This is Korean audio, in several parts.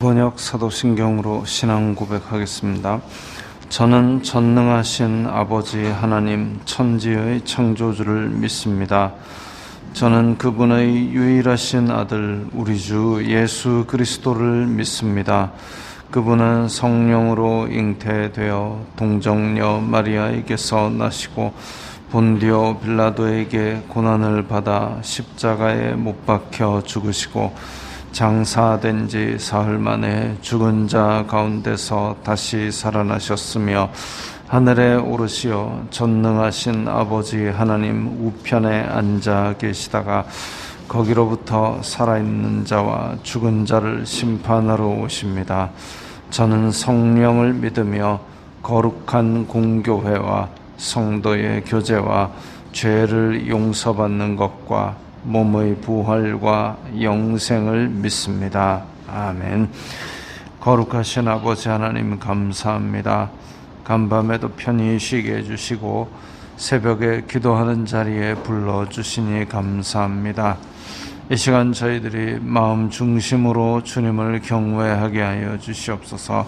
번역 사도신경으로 신앙 고백하겠습니다. 저는 전능하신 아버지 하나님 천지의 창조주를 믿습니다. 저는 그분의 유일하신 아들 우리 주 예수 그리스도를 믿습니다. 그분은 성령으로 잉태되어 동정녀 마리아에게서 나시고 본디오 빌라도에게 고난을 받아 십자가에 못 박혀 죽으시고 장사된 지 사흘 만에 죽은 자 가운데서 다시 살아나셨으며 하늘에 오르시어 전능하신 아버지 하나님 우편에 앉아 계시다가 거기로부터 살아있는 자와 죽은 자를 심판하러 오십니다. 저는 성령을 믿으며 거룩한 공교회와 성도의 교제와 죄를 용서받는 것과 몸의 부활과 영생을 믿습니다. 아멘. 거룩하신 아버지 하나님 감사합니다. 간밤에도 편히 쉬게 해주시고 새벽에 기도하는 자리에 불러주시니 감사합니다. 이 시간 저희들이 마음 중심으로 주님을 경외하게 하여 주시옵소서.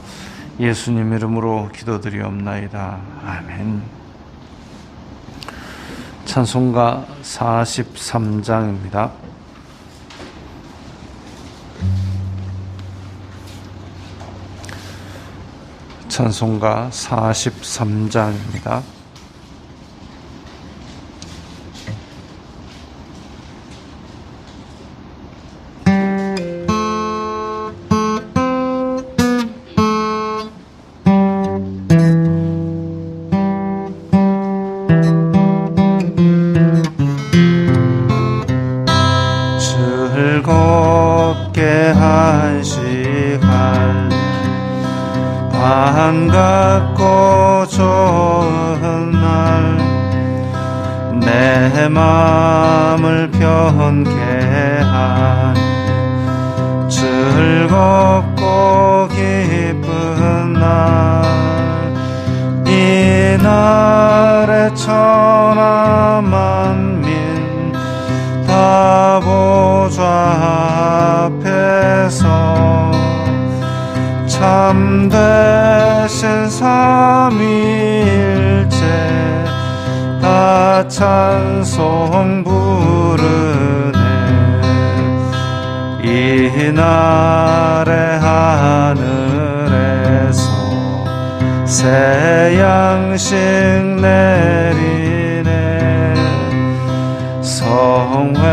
예수님 이름으로 기도드리옵나이다. 아멘. 찬송가 43장입니다. 찬송가 43장입니다. 즐겁게 한 시간 반갑고 좋은 날 내 맘을 편케 하니 즐겁고 기쁜 날 이날의 천하 만민 다 보좌 앞에서 참되신 삼위일체 다 찬송 부르네. 이날의 하늘에서 새 양식 내리네. 성회로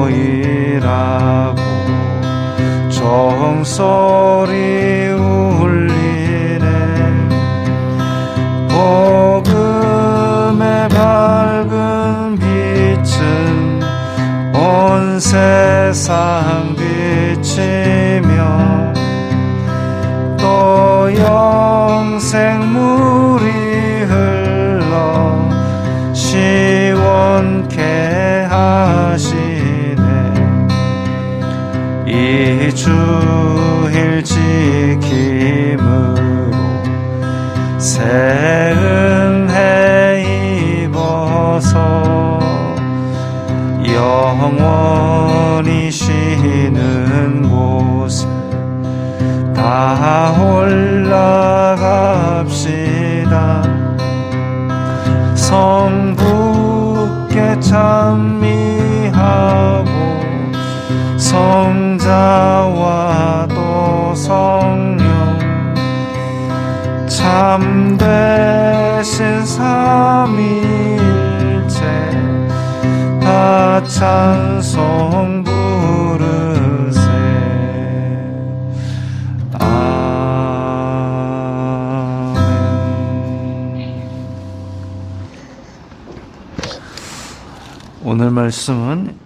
모이라고 종소리 울리네. 복음의 밝은 빛은 온 세상 비치며 또 영생물이 흘러 시원케 하시네. 이 주일 지킴으로 새 은혜 입어서 영원히 쉬는 곳에 다 올라갑시다. 성부께 찬미하고 성자와 또 성령 참되신 삼위일체 다 찬송 부르세. 오늘 말씀은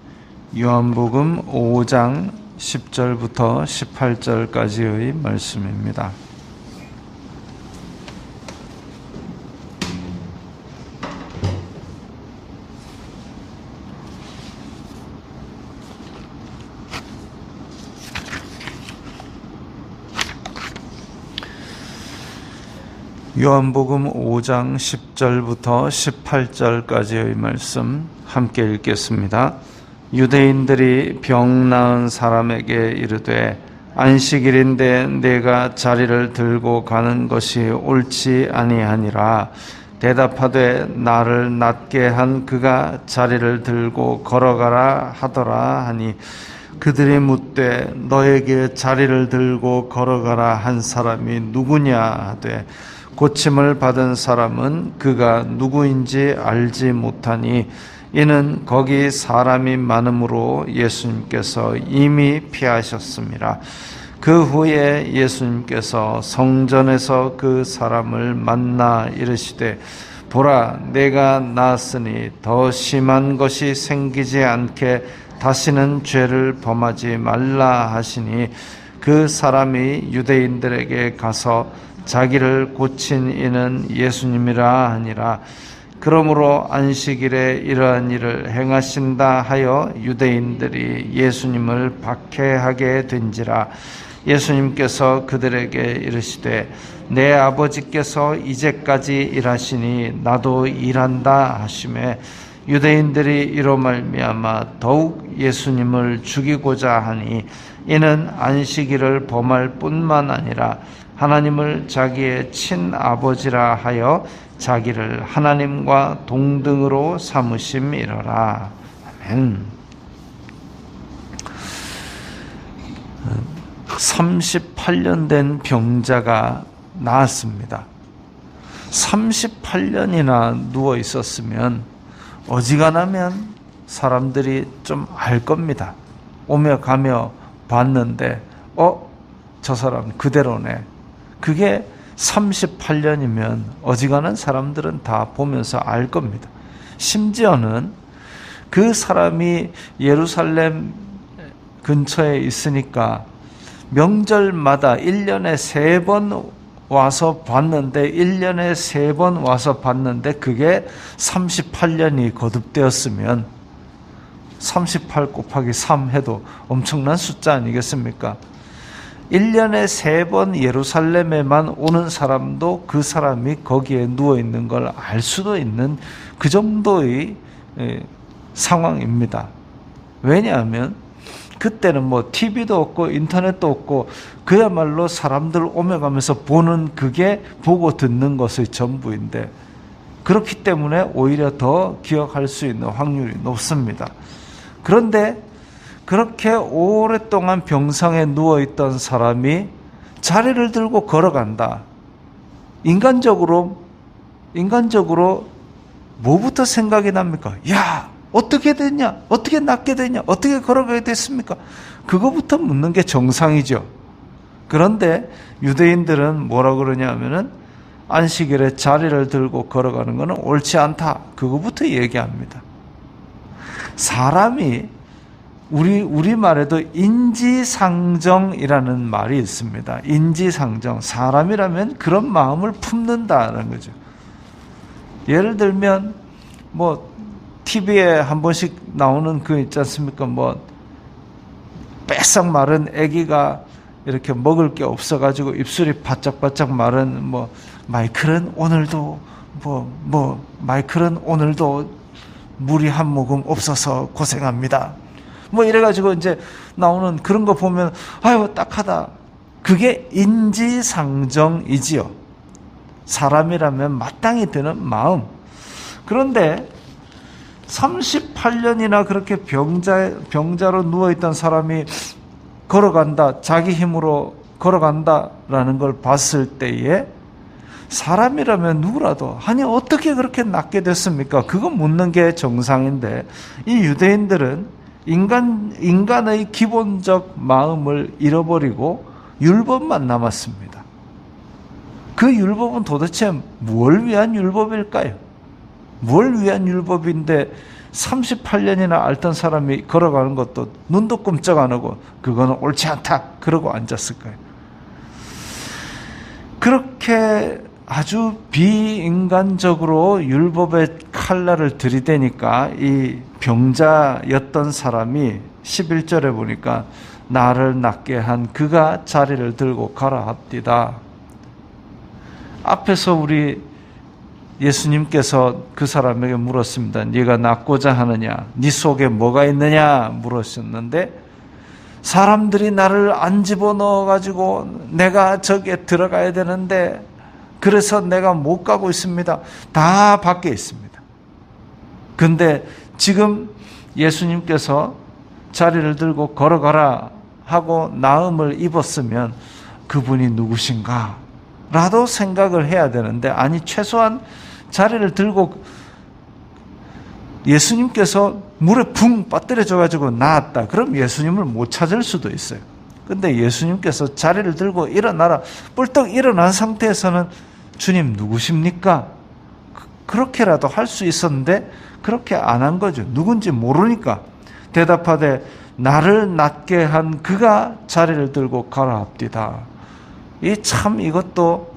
요한복음 5장 10절부터 18절까지의 말씀입니다. 요한복음 5장 10절부터 18절까지의 말씀 함께 읽겠습니다. 유대인들이 병 나은 사람에게 이르되 안식일인데 내가 자리를 들고 가는 것이 옳지 아니하니라. 대답하되 나를 낫게 한 그가 자리를 들고 걸어가라 하더라 하니 그들이 묻되 너에게 자리를 들고 걸어가라 한 사람이 누구냐 하되 고침을 받은 사람은 그가 누구인지 알지 못하니 이는 거기 사람이 많음으로 예수님께서 이미 피하셨습니다. 그 후에 예수님께서 성전에서 그 사람을 만나 이르시되 보라 내가 나았으니 더 심한 것이 생기지 않게 다시는 죄를 범하지 말라 하시니 그 사람이 유대인들에게 가서 자기를 고친 이는 예수님이라 하니라. 그러므로 안식일에 이러한 일을 행하신다 하여 유대인들이 예수님을 박해하게 된지라. 예수님께서 그들에게 이르시되 내 아버지께서 이제까지 일하시니 나도 일한다 하시매 유대인들이 이로 말미암아 더욱 예수님을 죽이고자 하니 이는 안식일을 범할 뿐만 아니라 하나님을 자기의 친아버지라 하여 자기를 하나님과 동등으로 삼으심이로라. 아멘. 38년 된 병자가 나았습니다. 38년이나 누워 있었으면 어지간하면 사람들이 좀 알 겁니다. 오며 가며 봤는데 저 사람 그대로네. 그게 38년이면 어지간한 사람들은 다 보면서 알 겁니다. 심지어는 그 사람이 예루살렘 근처에 있으니까 명절마다 1년에 3번 와서 봤는데 1년에 3번 와서 봤는데 그게 38년이 거듭되었으면 38 곱하기 3 해도 엄청난 숫자 아니겠습니까? 1년에 3번 예루살렘에만 오는 사람도 그 사람이 거기에 누워있는 걸 알 수도 있는 그 정도의 상황입니다. 왜냐하면 그때는 뭐 TV도 없고 인터넷도 없고 그야말로 사람들 오며 가면서 보는 그게 보고 듣는 것의 전부인데 그렇기 때문에 오히려 더 기억할 수 있는 확률이 높습니다. 그런데 그렇게 오랫동안 병상에 누워있던 사람이 자리를 들고 걸어간다. 인간적으로 뭐부터 생각이 납니까? 야, 어떻게 됐냐? 어떻게 낫게 됐냐? 어떻게 걸어가게 됐습니까? 그거부터 묻는 게 정상이죠. 그런데 유대인들은 뭐라 그러냐 하면은 안식일에 자리를 들고 걸어가는 것은 옳지 않다. 그거부터 얘기합니다. 사람이 우리말에도 인지상정이라는 말이 있습니다. 인지상정. 사람이라면 그런 마음을 품는다는 거죠. 예를 들면 TV에 한 번씩 나오는 그 있지 않습니까? 빼싹 마른 아기가 이렇게 먹을 게 없어가지고 입술이 바짝바짝 마른 마이클은 오늘도 마이클은 오늘도 물이 한 모금 없어서 고생합니다. 이래가지고 이제 나오는 그런 거 보면 아유 딱하다. 그게 인지상정이지요. 사람이라면 마땅히 드는 마음. 그런데 38년이나 그렇게 병자로 누워있던 사람이 걸어간다, 자기 힘으로 걸어간다라는 걸 봤을 때에 사람이라면 누구라도 아니 어떻게 그렇게 낫게 됐습니까? 그거 묻는 게 정상인데 이 유대인들은 인간의 기본적 마음을 잃어버리고 율법만 남았습니다. 그 율법은 도대체 뭘 위한 율법일까요? 뭘 위한 율법인데 38년이나 앓던 사람이 걸어가는 것도 눈도 끔찍 안 하고 그거는 옳지 않다 그러고 앉았을까요? 그렇게 아주 비인간적으로 율법의 칼날을 들이대니까 이 병자였던 사람이 11절에 보니까 나를 낫게 한 그가 자리를 들고 가라 합디다. 앞에서 우리 예수님께서 그 사람에게 물었습니다. 네가 낫고자 하느냐? 네 속에 뭐가 있느냐? 물으셨는데 사람들이 나를 안 집어넣어 가지고 내가 저기에 들어가야 되는데 그래서 내가 못 가고 있습니다. 다 밖에 있습니다. 근데 지금 예수님께서 자리를 들고 걸어가라 하고 나음을 입었으면 그분이 누구신가? 라도 생각을 해야 되는데, 아니, 최소한 자리를 들고 예수님께서 물에 붕 빠뜨려져가지고 나았다. 그럼 예수님을 못 찾을 수도 있어요. 근데 예수님께서 자리를 들고 일어나라. 뿔떡 일어난 상태에서는 주님 누구십니까? 그렇게라도 할 수 있었는데 그렇게 안 한 거죠. 누군지 모르니까. 대답하되 나를 낫게 한 그가 자리를 들고 가라합디다. 이것도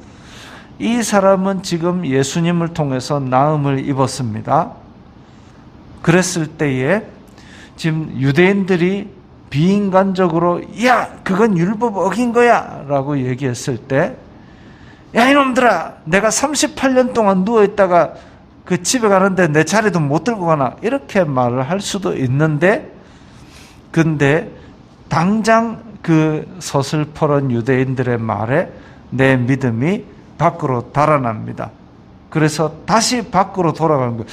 이 사람은 지금 예수님을 통해서 나음을 입었습니다. 그랬을 때에 지금 유대인들이 비인간적으로 야 그건 율법 어긴 거야 라고 얘기했을 때 야 이놈들아 내가 38년 동안 누워있다가 그 집에 가는데 내 자리도 못 들고 가나 이렇게 말을 할 수도 있는데, 근데 당장 그 서슬퍼런 유대인들의 말에 내 믿음이 밖으로 달아납니다. 그래서 다시 밖으로 돌아가는 거예요.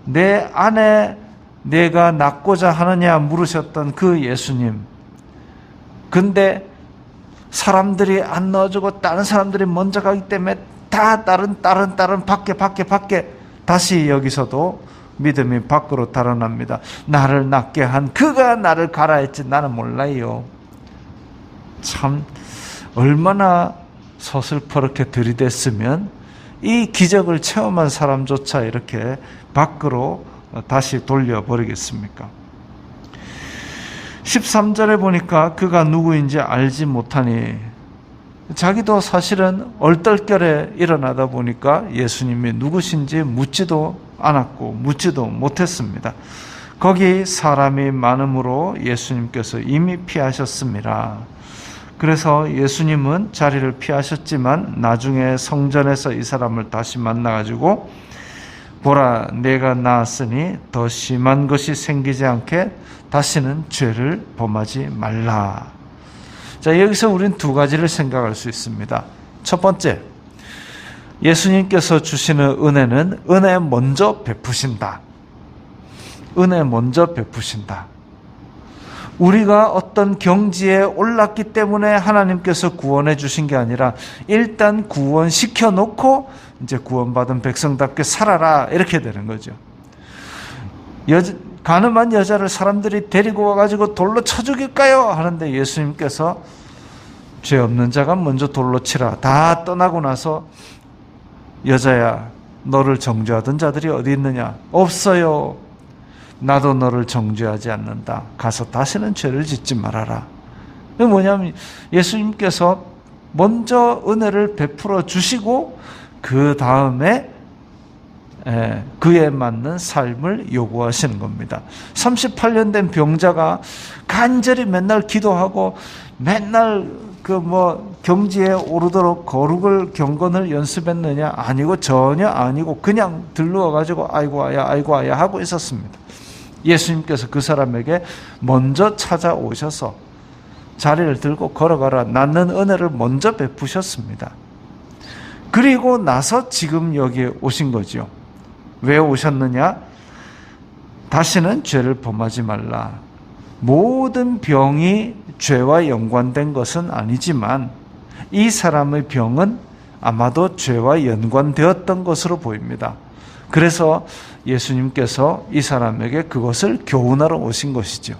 내 안에 내가 낳고자 하느냐 물으셨던 그 예수님. 근데 사람들이 안 넣어주고 다른 사람들이 먼저 가기 때문에 다 다른 밖에 다시 여기서도 믿음이 밖으로 달아납니다. 나를 낳게 한 그가 나를 가라 했지 나는 몰라요. 참 얼마나 서슬퍼렇게 들이댔으면 이 기적을 체험한 사람조차 이렇게 밖으로 다시 돌려버리겠습니까? 13절에 보니까 그가 누구인지 알지 못하니, 자기도 사실은 얼떨결에 일어나다 보니까 예수님이 누구신지 묻지도 않았고 묻지도 못했습니다. 거기 사람이 많음으로 예수님께서 이미 피하셨습니다. 그래서 예수님은 자리를 피하셨지만 나중에 성전에서 이 사람을 다시 만나가지고 보라 내가 나았으니 더 심한 것이 생기지 않게 다시는 죄를 범하지 말라. 자, 여기서 우리는 두 가지를 생각할 수 있습니다. 첫 번째, 예수님께서 주시는 은혜는 은혜 먼저 베푸신다. 은혜 먼저 베푸신다. 우리가 어떤 경지에 올랐기 때문에 하나님께서 구원해 주신 게 아니라 일단 구원시켜 놓고 이제 구원받은 백성답게 살아라 이렇게 되는 거죠. 가늠한 여자를 사람들이 데리고 와가지고 돌로 쳐 죽일까요? 하는데 예수님께서 죄 없는 자가 먼저 돌로 치라. 다 떠나고 나서 여자야 너를 정죄하던 자들이 어디 있느냐? 없어요. 나도 너를 정죄하지 않는다. 가서 다시는 죄를 짓지 말아라. 그게 뭐냐면 예수님께서 먼저 은혜를 베풀어 주시고 그 다음에 그에 맞는 삶을 요구하시는 겁니다. 38년 된 병자가 간절히 맨날 기도하고 맨날 경지에 오르도록 거룩을 경건을 연습했느냐? 아니고 전혀 아니고 그냥 들러와가지고 아이고 아야 하고 있었습니다. 예수님께서 그 사람에게 먼저 찾아오셔서 자리를 들고 걸어가라 낳는 은혜를 먼저 베푸셨습니다. 그리고 나서 지금 여기에 오신 거죠. 왜 오셨느냐? 다시는 죄를 범하지 말라. 모든 병이 죄와 연관된 것은 아니지만 이 사람의 병은 아마도 죄와 연관되었던 것으로 보입니다. 그래서 예수님께서 이 사람에게 그것을 교훈하러 오신 것이죠.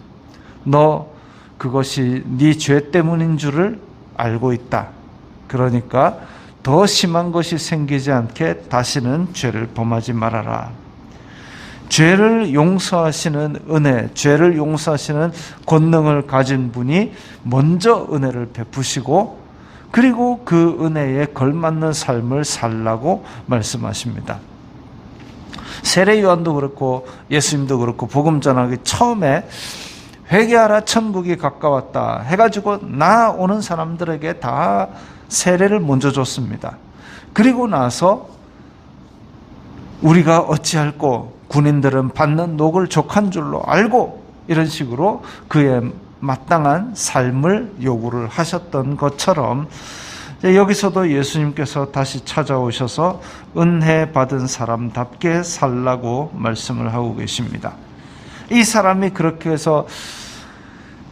너 그것이 네 죄 때문인 줄을 알고 있다. 그러니까 더 심한 것이 생기지 않게 다시는 죄를 범하지 말아라. 죄를 용서하시는 은혜, 죄를 용서하시는 권능을 가진 분이 먼저 은혜를 베푸시고 그리고 그 은혜에 걸맞는 삶을 살라고 말씀하십니다. 세례 요한도 그렇고 예수님도 그렇고 복음 전하기 처음에 회개하라 천국이 가까웠다 해가지고 나오는 사람들에게 다 세례를 먼저 줬습니다. 그리고 나서 우리가 어찌할꼬 군인들은 받는 녹을 족한 줄로 알고 이런 식으로 그의 마땅한 삶을 요구를 하셨던 것처럼 여기서도 예수님께서 다시 찾아오셔서 은혜 받은 사람답게 살라고 말씀을 하고 계십니다. 이 사람이 그렇게 해서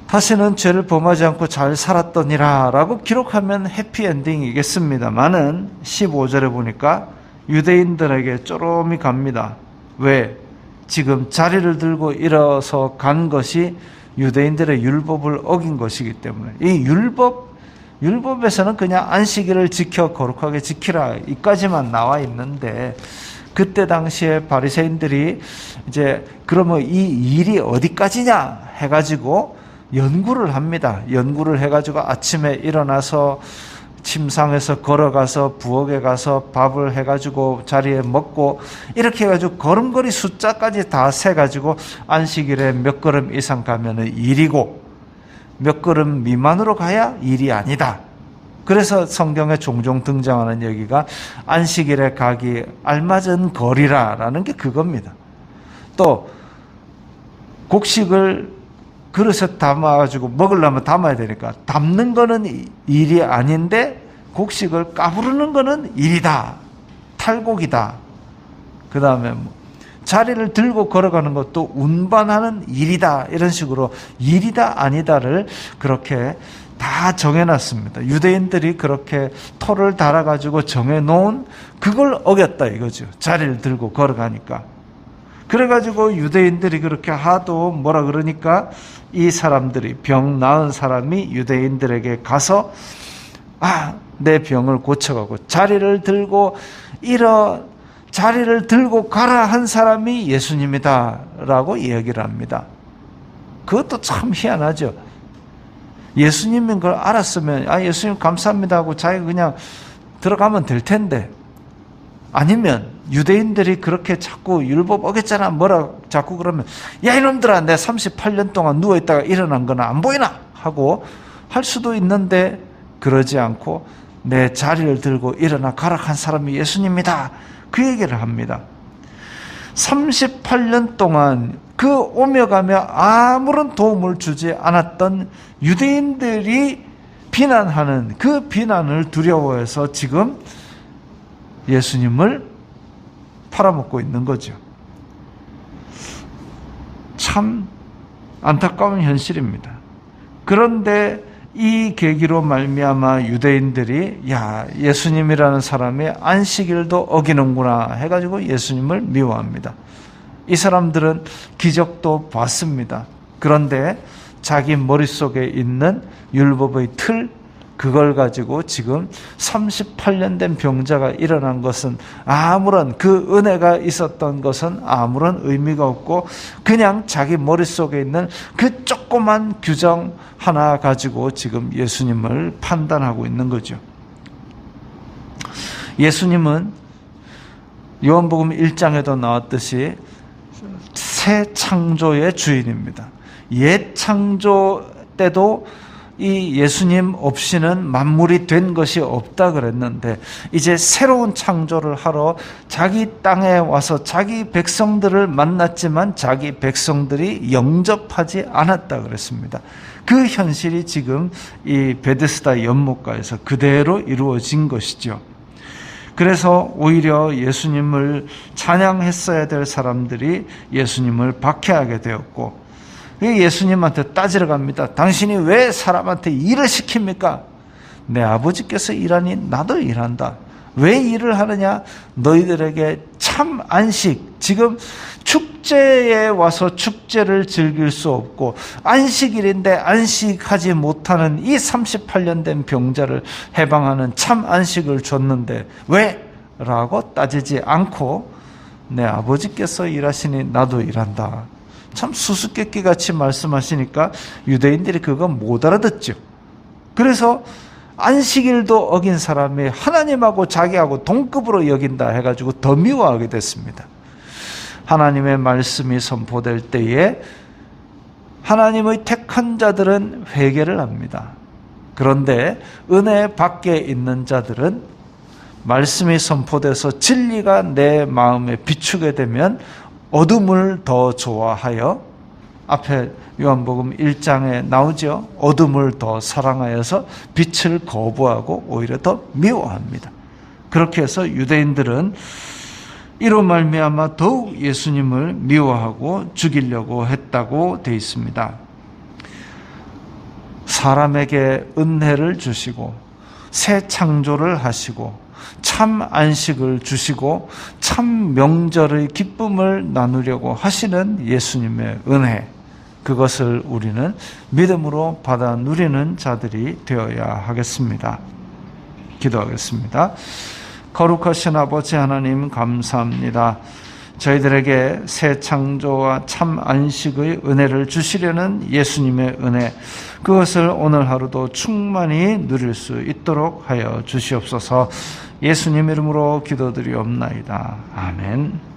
다시는 죄를 범하지 않고 잘 살았더니라 라고 기록하면 해피엔딩이겠습니다만은 15절에 보니까 유대인들에게 쪼름이 갑니다. 왜? 지금 자리를 들고 일어서 간 것이 유대인들의 율법을 어긴 것이기 때문에 이 율법에서는 그냥 안식일을 지켜 거룩하게 지키라 이까지만 나와 있는데 그때 당시에 바리새인들이 이제 그러면 이 일이 어디까지냐 해가지고 연구를 합니다. 연구를 해가지고 아침에 일어나서 침상에서 걸어가서 부엌에 가서 밥을 해가지고 자리에 먹고 이렇게 해가지고 걸음걸이 숫자까지 다 세가지고 안식일에 몇 걸음 이상 가면은 일이고 몇 걸음 미만으로 가야 일이 아니다. 그래서 성경에 종종 등장하는 여기가 안식일에 가기 알맞은 거리라라는 게 그겁니다. 또 곡식을 그릇에 담아가지고 먹으려면 담아야 되니까 담는 거는 일이 아닌데 곡식을 까부르는 거는 일이다. 탈곡이다. 그 다음에 자리를 들고 걸어가는 것도 운반하는 일이다. 이런 식으로 일이다 아니다를 그렇게 다 정해놨습니다. 유대인들이 그렇게 토를 달아가지고 정해놓은 그걸 어겼다 이거죠. 자리를 들고 걸어가니까. 그래가지고 유대인들이 그렇게 하도 뭐라 그러니까 이 사람들이 병 나은 사람이 유대인들에게 가서 내 병을 고쳐가고 자리를 들고 자리를 들고 가라 한 사람이 예수님이다 라고 이야기를 합니다. 그것도 참 희한하죠. 예수님인 걸 알았으면 예수님 감사합니다 하고 자기가 그냥 들어가면 될 텐데 아니면 유대인들이 그렇게 자꾸 율법 어겼잖아 뭐라 자꾸 그러면 야 이놈들아 내 38년 동안 누워있다가 일어난 거는 안 보이나 하고 할 수도 있는데 그러지 않고 내 자리를 들고 일어나 가라 한 사람이 예수님이다 그 얘기를 합니다. 38년 동안 그 오며 가며 아무런 도움을 주지 않았던 유대인들이 비난하는 그 비난을 두려워해서 지금 예수님을 팔아먹고 있는 거죠. 참 안타까운 현실입니다. 그런데 이 계기로 말미암아 유대인들이 예수님이라는 사람이 안식일도 어기는구나 해가지고 예수님을 미워합니다. 이 사람들은 기적도 봤습니다. 그런데 자기 머릿속에 있는 율법의 틀 그걸 가지고 지금 38년 된 병자가 일어난 것은 아무런 그 은혜가 있었던 것은 아무런 의미가 없고 그냥 자기 머릿속에 있는 그 조그만 규정 하나 가지고 지금 예수님을 판단하고 있는 거죠. 예수님은 요한복음 1장에도 나왔듯이 새 창조의 주인입니다. 옛 창조 때도 이 예수님 없이는 만물이 된 것이 없다 그랬는데 이제 새로운 창조를 하러 자기 땅에 와서 자기 백성들을 만났지만 자기 백성들이 영접하지 않았다 그랬습니다. 그 현실이 지금 이 베데스다 연못가에서 그대로 이루어진 것이죠. 그래서 오히려 예수님을 찬양했어야 될 사람들이 예수님을 박해하게 되었고 예수님한테 따지러 갑니다. 당신이 왜 사람한테 일을 시킵니까? 내 아버지께서 일하니 나도 일한다. 왜 일을 하느냐? 너희들에게 참 안식, 지금 축제에 와서 축제를 즐길 수 없고 안식일인데 안식하지 못하는 이 38년 된 병자를 해방하는 참 안식을 줬는데 왜? 라고 따지지 않고 내 아버지께서 일하시니 나도 일한다. 참 수수께끼 같이 말씀하시니까 유대인들이 그거 못 알아듣죠. 그래서 안식일도 어긴 사람이 하나님하고 자기하고 동급으로 여긴다 해가지고 더 미워하게 됐습니다. 하나님의 말씀이 선포될 때에 하나님의 택한 자들은 회개를 합니다. 그런데 은혜 밖에 있는 자들은 말씀이 선포돼서 진리가 내 마음에 비추게 되면 어둠을 더 좋아하여 앞에 요한복음 1장에 나오죠. 어둠을 더 사랑하여서 빛을 거부하고 오히려 더 미워합니다. 그렇게 해서 유대인들은 이로 말미암아 더욱 예수님을 미워하고 죽이려고 했다고 되어 있습니다. 사람에게 은혜를 주시고 새 창조를 하시고 참 안식을 주시고 참 명절의 기쁨을 나누려고 하시는 예수님의 은혜, 그것을 우리는 믿음으로 받아 누리는 자들이 되어야 하겠습니다. 기도하겠습니다. 거룩하신 아버지 하나님, 감사합니다. 저희들에게 새 창조와 참 안식의 은혜를 주시려는 예수님의 은혜, 그것을 오늘 하루도 충만히 누릴 수 있도록 하여 주시옵소서. 예수님 이름으로 기도드리옵나이다. 아멘.